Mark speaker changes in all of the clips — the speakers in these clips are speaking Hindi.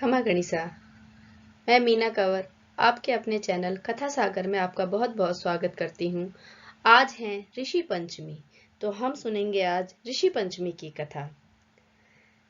Speaker 1: खमा गणिसा। मैं मीना कंवर आपके अपने चैनल कथा सागर में आपका बहुत बहुत स्वागत करती हूँ। आज है ऋषि पंचमी, तो हम सुनेंगे आज ऋषि पंचमी की कथा।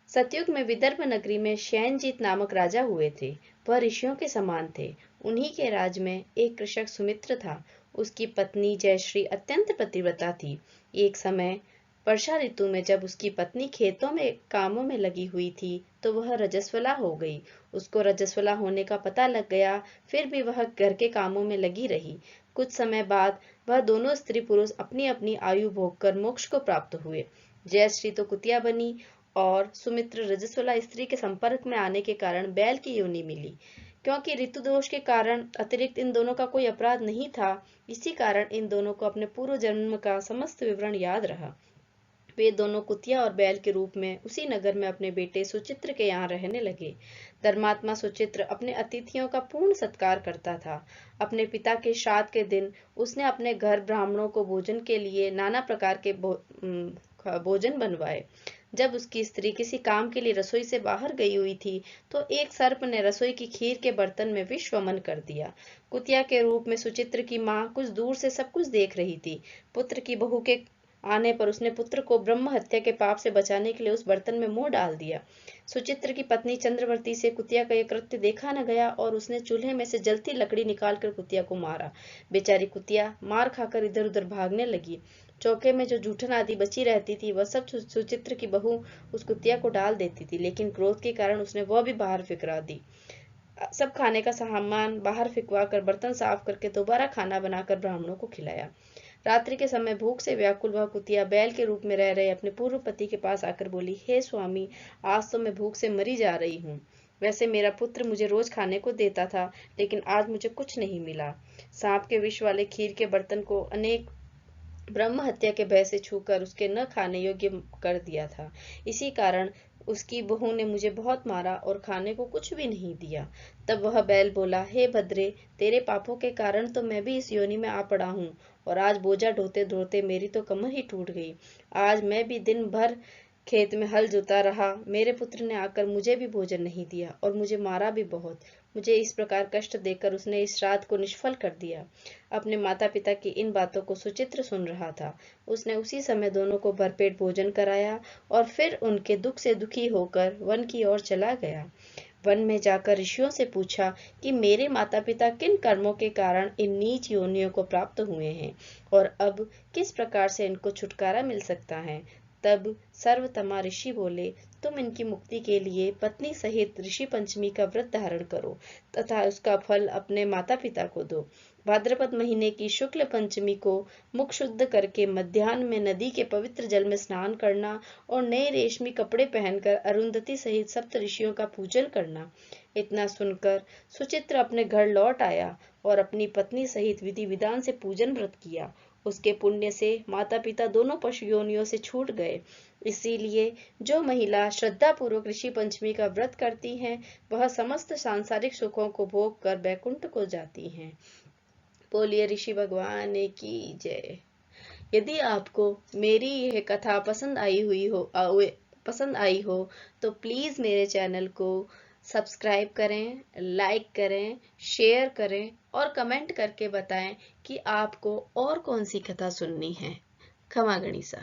Speaker 1: सतयुग में विदर्भ नगरी में शैनजीत नामक राजा हुए थे। वह ऋषियों के समान थे। उन्हीं के राज में एक कृषक सुमित्र था। उसकी पत्नी जयश्री अत्यंत पतिव्रता थी। एक समय वर्षा ऋतु में जब उसकी पत्नी खेतों में कामों में लगी हुई थी तो वह रजस्वला हो गई। उसको रजस्वला होने का पता लग गया, फिर भी वह घर के कामों में लगी रही। कुछ समय बाद वह दोनों स्त्री पुरुष अपनी अपनी आयु भोग कर मोक्ष को प्राप्त हुए। जयश्री तो कुतिया बनी और सुमित्र रजस्वला स्त्री के संपर्क में आने के कारण बैल की योनि मिली। क्योंकि ऋतु दोष के कारण अतिरिक्त इन दोनों का कोई अपराध नहीं था, इसी कारण इन दोनों को अपने पूर्व जन्म का समस्त विवरण याद रहा। वे दोनों कुतिया और बैल के रूप में उसी नगर में अपने बेटे सुचित्र के यहाँ रहने लगे। धर्मात्मा सुचित्र अपने अतिथियों का पूर्ण सत्कार करता था। अपने पिता के श्राद्ध के दिन उसने अपने घर ब्राह्मणों को भोजन के लिए नाना प्रकार के भोजन बनवाए। जब उसकी स्त्री किसी काम के लिए रसोई से बाहर गई हुई थी तो एक सर्प ने रसोई की खीर के बर्तन में विष वमन कर दिया। कुतिया के रूप में सुचित्र की माँ कुछ दूर से सब कुछ देख रही थी। पुत्र की बहू के आने पर उसने पुत्र को ब्रह्म हत्या के पाप से बचाने के लिए उस बर्तन में मुंह डाल दिया। सुचित्र की पत्नी चंद्रवर्ती से कुतिया का यह कृत्य देखा न गया और उसने चूल्हे में से जलती लकड़ी निकालकर कुतिया को मारा। बेचारी कुतिया मार खाकर इधर उधर भागने लगी। चौके में जो जूठन आदि बची रहती थी वह सब सुचित्र की बहू उस कुतिया को डाल देती थी, लेकिन क्रोध के कारण उसने वह भी बाहर फिकरा दी। सब खाने का सामान बाहर फिकवा कर बर्तन साफ करके दोबारा खाना बनाकर ब्राह्मणों को खिलाया। रात्रि के समय भूख से व्याकुल वह कुतिया बैल के रूप में रह रहे अपने पूर्व पति के पास आकर बोली, हे स्वामी, आज तो मैं भूख से मरी जा रही हूँ। वैसे मेरा पुत्र मुझे रोज खाने को देता था, लेकिन आज मुझे कुछ नहीं मिला। सांप के विष वाले खीर के बर्तन को अनेक ब्रह्म हत्या के भय से छूकर उसके न खाने योग्य कर दिया था। इसी कारण उसकी बहू ने मुझे बहुत मारा और खाने को कुछ भी नहीं दिया। तब वह बैल बोला, हे भद्रे, तेरे पापों के कारण तो मैं भी इस योनि में आ पड़ा हूँ और आज बोझा ढोते ढोते मेरी तो कमर ही टूट गई। आज मैं भी दिन भर खेत में हल जोता रहा। मेरे पुत्र ने आकर मुझे भी भोजन नहीं दिया और मुझे मारा भी बहुत। मुझे इस प्रकार कष्ट देकर उसने इस श्राद्ध को निष्फल कर दिया। अपने माता पिता की इन बातों को सुचित्र सुन रहा था। उसने उसी समय दोनों को भरपेट भोजन कराया और फिर उनके दुख से दुखी होकर वन की ओर चला गया। वन में जाकर ऋषियों से पूछा कि मेरे माता पिता किन कर्मों के कारण इन नीच योनियों को प्राप्त हुए हैं और अब किस प्रकार से इनको छुटकारा मिल सकता है। तब सर्वतमा ऋषि बोले, तुम इनकी मुक्ति के लिए पत्नी सहित ऋषि पंचमी का व्रत धारण करो तथा उसका फल अपने माता पिता को दो। भाद्रपद महीने की शुक्ल पंचमी को मुख शुद्ध करके मध्याह्न में नदी के पवित्र जल में स्नान करना और नए रेशमी कपड़े पहनकर अरुंधति सहित सप्त ऋषियों का पूजन करना। इतना सुनकर सुचित्र अपने घर लौट आया और अपनी पत्नी सहित विधि विधान से पूजन व्रत किया। उसके पुण्य से माता पिता दोनों पशु योनियों से छूट गए। इसीलिए जो महिला श्रद्धा पूर्वक ऋषि पंचमी का व्रत करती हैं, वह समस्त सांसारिक सुखों को भोग कर बैकुंठ को जाती हैं। बोलिए ऋषि भगवान की जय। यदि आपको मेरी यह कथा पसंद आई हो तो प्लीज मेरे चैनल को सब्सक्राइब करें, लाइक करें, शेयर करें और कमेंट करके बताएं कि आपको और कौन सी कथा सुननी है। खमा गणिसा।